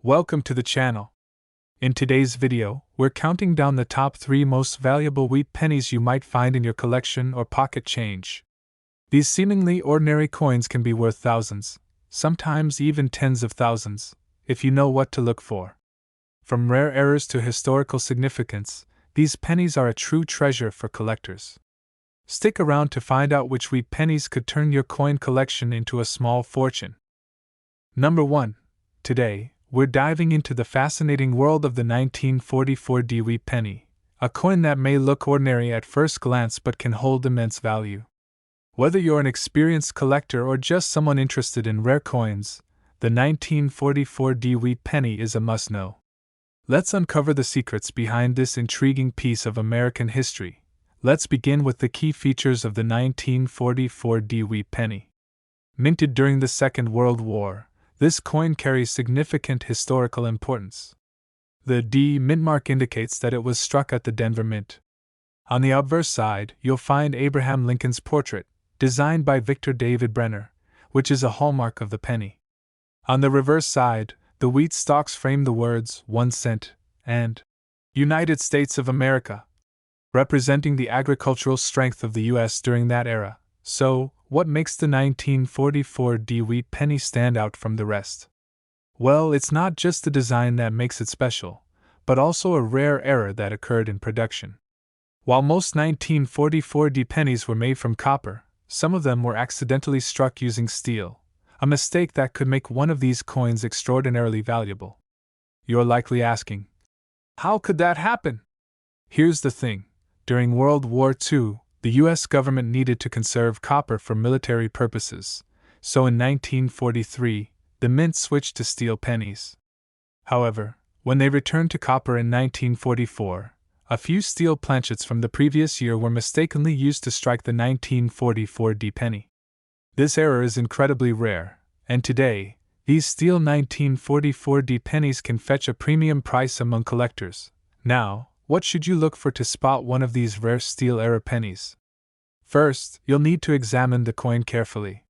Welcome to the channel. In today's video, we're counting down the top 3 most valuable wheat pennies you might find in your collection or pocket change. These seemingly ordinary coins can be worth thousands, sometimes even tens of thousands, if you know what to look for. From rare errors to historical significance, these pennies are a true treasure for collectors. Stick around to find out which wheat pennies could turn your coin collection into a small fortune. Number 1. Today, we're diving into the fascinating world of the 1944 wheat penny, a coin that may look ordinary at first glance but can hold immense value. Whether you're an experienced collector or just someone interested in rare coins, the 1944 wheat penny is a must-know. Let's uncover the secrets behind this intriguing piece of American history. Let's begin with the key features of the 1944 wheat penny. Minted during the Second World War, this coin carries significant historical importance. The D mint mark indicates that it was struck at the Denver Mint. On the obverse side, you'll find Abraham Lincoln's portrait, designed by Victor David Brenner, which is a hallmark of the penny. On the reverse side, the wheat stalks frame the words 1 cent and United States of America, representing the agricultural strength of the U.S. during that era. So, what makes the 1944 wheat penny stand out from the rest? Well, it's not just the design that makes it special, but also a rare error that occurred in production. While most 1944 pennies were made from copper, some of them were accidentally struck using steel, a mistake that could make one of these coins extraordinarily valuable. You're likely asking, how could that happen? Here's the thing. During World War II, the U.S. government needed to conserve copper for military purposes, so in 1943, the mint switched to steel pennies. However, when they returned to copper in 1944, a few steel planchets from the previous year were mistakenly used to strike the 1944 penny. This error is incredibly rare, and today, these steel 1944 pennies can fetch a premium price among collectors. Now, what should you look for to spot one of these rare steel error pennies? First, you'll need to examine the coin carefully.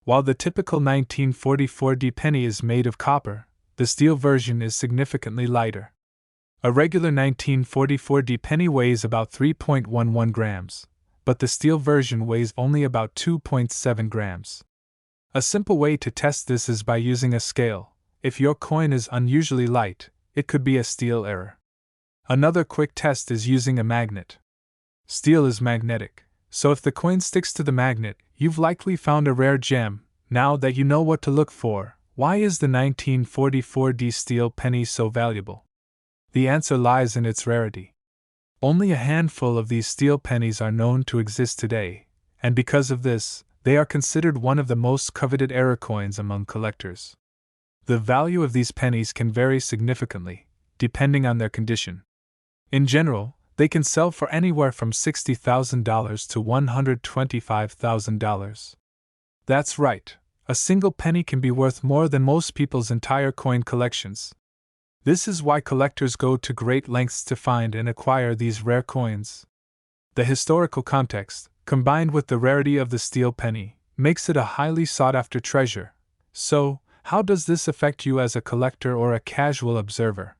While the typical 1944 penny is made of copper, the steel version is significantly lighter. A regular 1944 penny weighs about 3.11 grams, but the steel version weighs only about 2.7 grams. A simple way to test this is by using a scale. If your coin is unusually light, it could be a steel error. Another quick test is using a magnet. Steel is magnetic, so if the coin sticks to the magnet, you've likely found a rare gem. Now that you know what to look for, why is the 1944 steel penny so valuable? The answer lies in its rarity. Only a handful of these steel pennies are known to exist today, and because of this, they are considered one of the most coveted error coins among collectors. The value of these pennies can vary significantly, depending on their condition. In general, they can sell for anywhere from $60,000 to $125,000. That's right, a single penny can be worth more than most people's entire coin collections. This is why collectors go to great lengths to find and acquire these rare coins. The historical context, combined with the rarity of the steel penny, makes it a highly sought-after treasure. So, how does this affect you as a collector or a casual observer?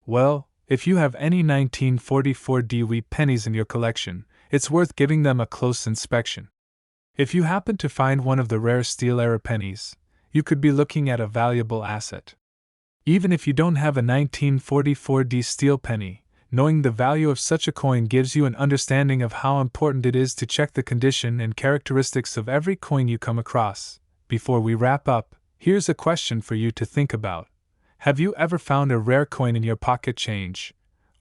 Well, if you have any 1944 wheat pennies in your collection, it's worth giving them a close inspection. If you happen to find one of the rare steel error pennies, you could be looking at a valuable asset. Even if you don't have a 1944 steel penny, knowing the value of such a coin gives you an understanding of how important it is to check the condition and characteristics of every coin you come across. Before we wrap up, here's a question for you to think about. Have you ever found a rare coin in your pocket change?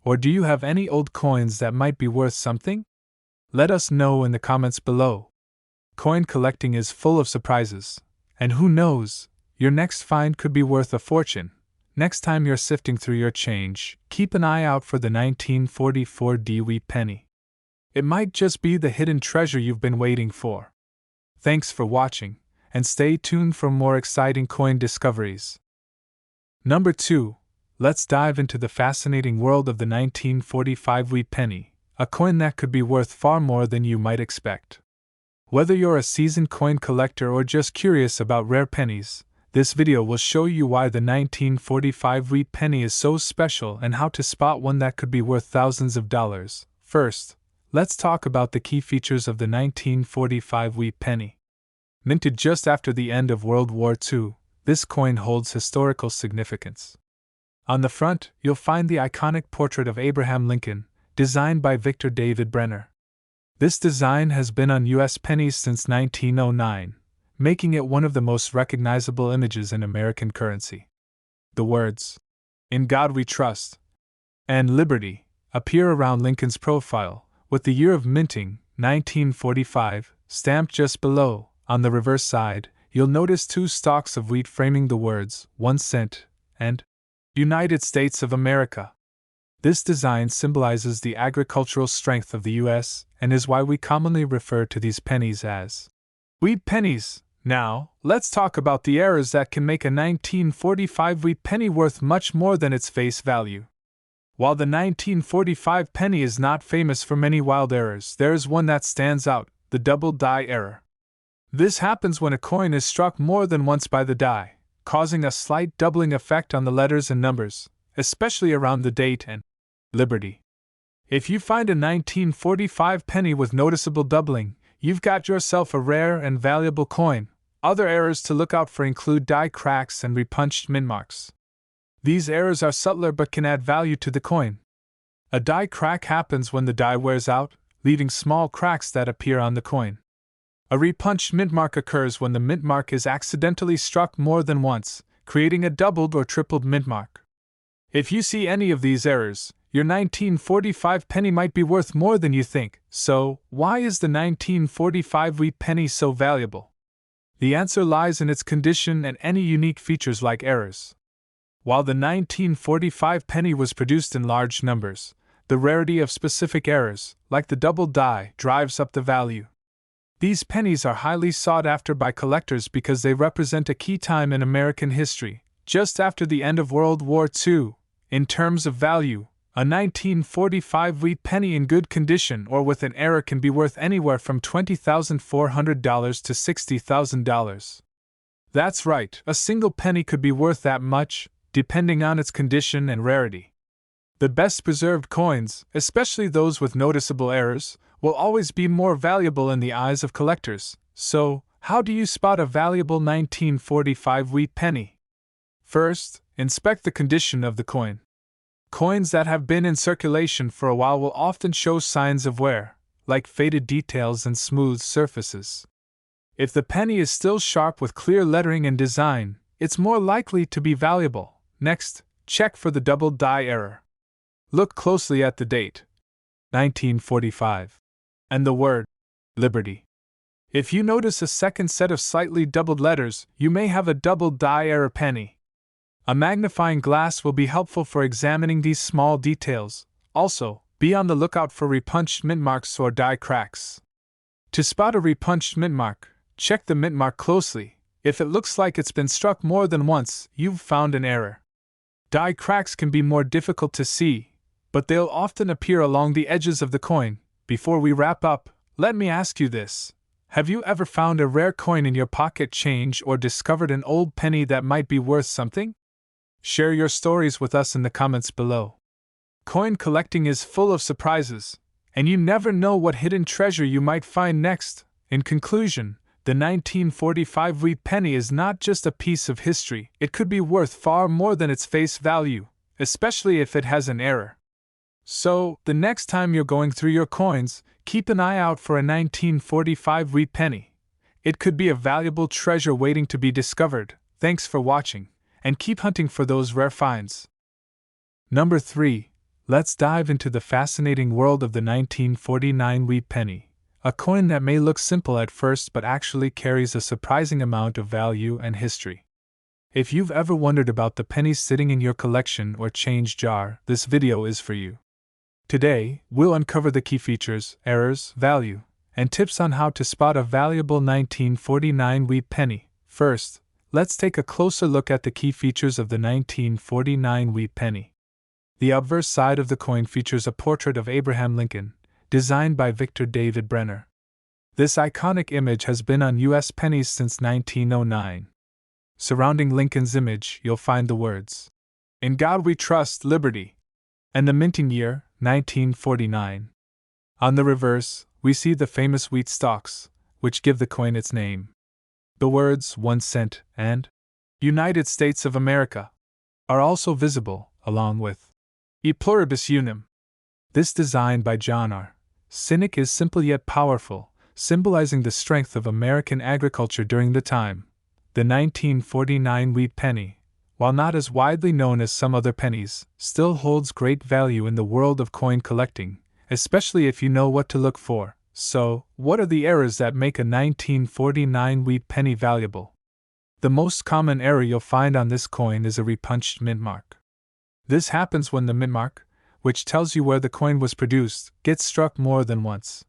Or do you have any old coins that might be worth something? Let us know in the comments below. Coin collecting is full of surprises, and who knows, your next find could be worth a fortune. Next time you're sifting through your change, keep an eye out for the 1944 wheat penny. It might just be the hidden treasure you've been waiting for. Thanks for watching, and stay tuned for more exciting coin discoveries. Number 2. Let's dive into the fascinating world of the 1945 wheat penny, a coin that could be worth far more than you might expect. Whether you're a seasoned coin collector or just curious about rare pennies, This video will show you why the 1945 wheat penny is so special and how to spot one that could be worth thousands of dollars. First, let's talk about the key features of the 1945 wheat penny. Minted just after the end of World War II, this coin holds historical significance. On the front, you'll find the iconic portrait of Abraham Lincoln, designed by Victor David Brenner. This design has been on U.S. pennies since 1909, making it one of the most recognizable images in American currency. The words, "In God We Trust," and "Liberty," appear around Lincoln's profile, with the year of minting, 1945, stamped just below. On the reverse side, you'll notice two stalks of wheat framing the words, 1 cent, and United States of America. This design symbolizes the agricultural strength of the U.S. and is why we commonly refer to these pennies as wheat pennies. Now, let's talk about the errors that can make a 1945 wheat penny worth much more than its face value. While the 1945 penny is not famous for many wild errors, there is one that stands out: the double die error. This happens when a coin is struck more than once by the die, causing a slight doubling effect on the letters and numbers, especially around the date and Liberty. If you find a 1945 penny with noticeable doubling, you've got yourself a rare and valuable coin. Other errors to look out for include die cracks and repunched mint marks. These errors are subtler but can add value to the coin. A die crack happens when the die wears out, leaving small cracks that appear on the coin. A repunched mint mark occurs when the mint mark is accidentally struck more than once, creating a doubled or tripled mint mark. If you see any of these errors, your 1945 penny might be worth more than you think. So, why is the 1945 wheat penny so valuable? The answer lies in its condition and any unique features like errors. While the 1945 penny was produced in large numbers, the rarity of specific errors, like the double die, drives up the value. These pennies are highly sought after by collectors because they represent a key time in American history, just after the end of World War II. In terms of value, a 1945 wheat penny in good condition or with an error can be worth anywhere from $20,400 to $60,000. That's right, a single penny could be worth that much, depending on its condition and rarity. The best preserved coins, especially those with noticeable errors, will always be more valuable in the eyes of collectors. So, how do you spot a valuable 1945 wheat penny? First, inspect the condition of the coin. Coins that have been in circulation for a while will often show signs of wear, like faded details and smooth surfaces. If the penny is still sharp with clear lettering and design, it's more likely to be valuable. Next, check for the double die error. Look closely at the date, 1945, and the word, Liberty. If you notice a second set of slightly doubled letters, you may have a double die error penny. A magnifying glass will be helpful for examining these small details. Also, be on the lookout for repunched mint marks or die cracks. To spot a repunched mint mark, check the mint mark closely. If it looks like it's been struck more than once, you've found an error. Die cracks can be more difficult to see, but they'll often appear along the edges of the coin. Before we wrap up, let me ask you this. Have you ever found a rare coin in your pocket change or discovered an old penny that might be worth something? Share your stories with us in the comments below. Coin collecting is full of surprises, and you never know what hidden treasure you might find next. In conclusion, the 1945 wheat penny is not just a piece of history, it could be worth far more than its face value, especially if it has an error. So, the next time you're going through your coins, keep an eye out for a 1945 wheat penny. It could be a valuable treasure waiting to be discovered. Thanks for watching, and keep hunting for those rare finds. Number 3. Let's dive into the fascinating world of the 1949 wheat penny, a coin that may look simple at first but actually carries a surprising amount of value and history. If you've ever wondered about the pennies sitting in your collection or change jar, this video is for you. Today, we'll uncover the key features, errors, value, and tips on how to spot a valuable 1949 wheat penny. First, let's take a closer look at the key features of the 1949 wheat penny. The obverse side of the coin features a portrait of Abraham Lincoln, designed by Victor David Brenner. This iconic image has been on U.S. pennies since 1909. Surrounding Lincoln's image, you'll find the words, "In God We Trust, Liberty," and the minting year, 1949. On the reverse, we see the famous wheat stalks, which give the coin its name. The words 1 cent and United States of America are also visible, along with E pluribus unum. This design by John R. Cynic is simple yet powerful, symbolizing the strength of American agriculture during the time. The 1949 wheat penny, while not as widely known as some other pennies, still holds great value in the world of coin collecting, especially if you know what to look for. So, what are the errors that make a 1949 wheat penny valuable? The most common error you'll find on this coin is a repunched mint mark. This happens when the mint mark, which tells you where the coin was produced, gets struck more than once.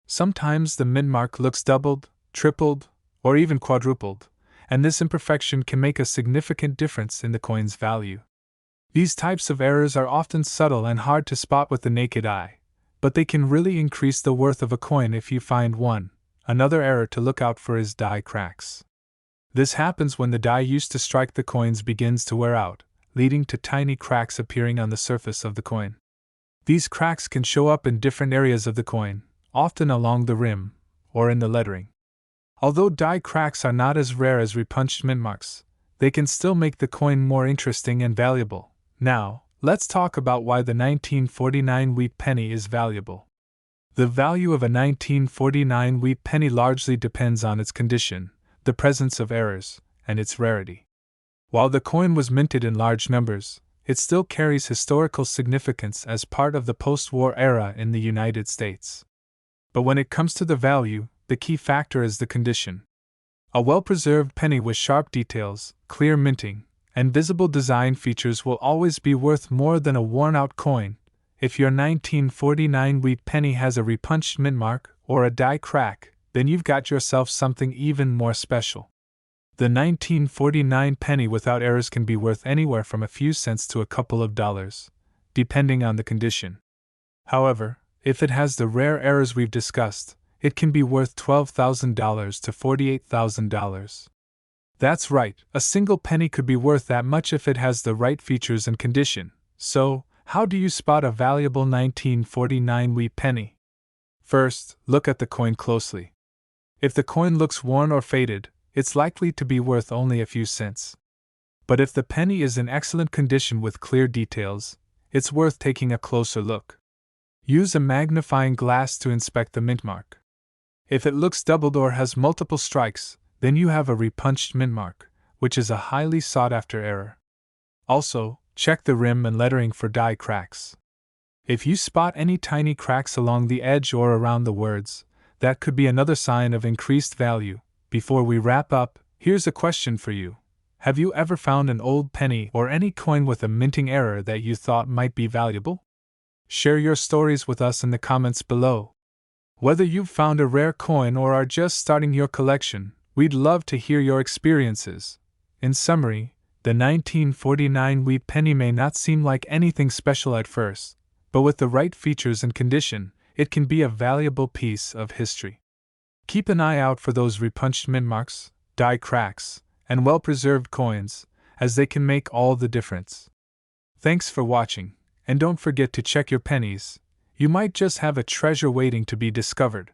Sometimes the mint mark looks doubled, tripled, or even quadrupled, and this imperfection can make a significant difference in the coin's value. These types of errors are often subtle and hard to spot with the naked eye, but they can really increase the worth of a coin if you find one. Another error to look out for is die cracks. This happens when the die used to strike the coins begins to wear out, leading to tiny cracks appearing on the surface of the coin. These cracks can show up in different areas of the coin, often along the rim, or in the lettering. Although die cracks are not as rare as repunched mint marks, they can still make the coin more interesting and valuable. Now, let's talk about why the 1949 wheat penny is valuable. The value of a 1949 wheat penny largely depends on its condition, the presence of errors, and its rarity. While the coin was minted in large numbers, it still carries historical significance as part of the post-war era in the United States. But when it comes to the value, the key factor is the condition. A well-preserved penny with sharp details, clear minting, and visible design features will always be worth more than a worn-out coin. If your 1949 wheat penny has a repunched mint mark or a die crack, then you've got yourself something even more special. The 1949 penny without errors can be worth anywhere from a few cents to a couple of dollars, depending on the condition. However, if it has the rare errors we've discussed, it can be worth $12,000 to $48,000. That's right, a single penny could be worth that much if it has the right features and condition. So, how do you spot a valuable 1949 wheat penny? First, look at the coin closely. If the coin looks worn or faded, it's likely to be worth only a few cents. But if the penny is in excellent condition with clear details, it's worth taking a closer look. Use a magnifying glass to inspect the mint mark. If it looks doubled or has multiple strikes, then you have a repunched mint mark, which is a highly sought-after error. Also, check the rim and lettering for die cracks. If you spot any tiny cracks along the edge or around the words, that could be another sign of increased value. Before we wrap up, here's a question for you. Have you ever found an old penny or any coin with a minting error that you thought might be valuable? Share your stories with us in the comments below. Whether you've found a rare coin or are just starting your collection, we'd love to hear your experiences. In summary, the 1949 wheat penny may not seem like anything special at first, but with the right features and condition, it can be a valuable piece of history. Keep an eye out for those repunched mint marks, die cracks, and well-preserved coins, as they can make all the difference. Thanks for watching, and don't forget to check your pennies. You might just have a treasure waiting to be discovered.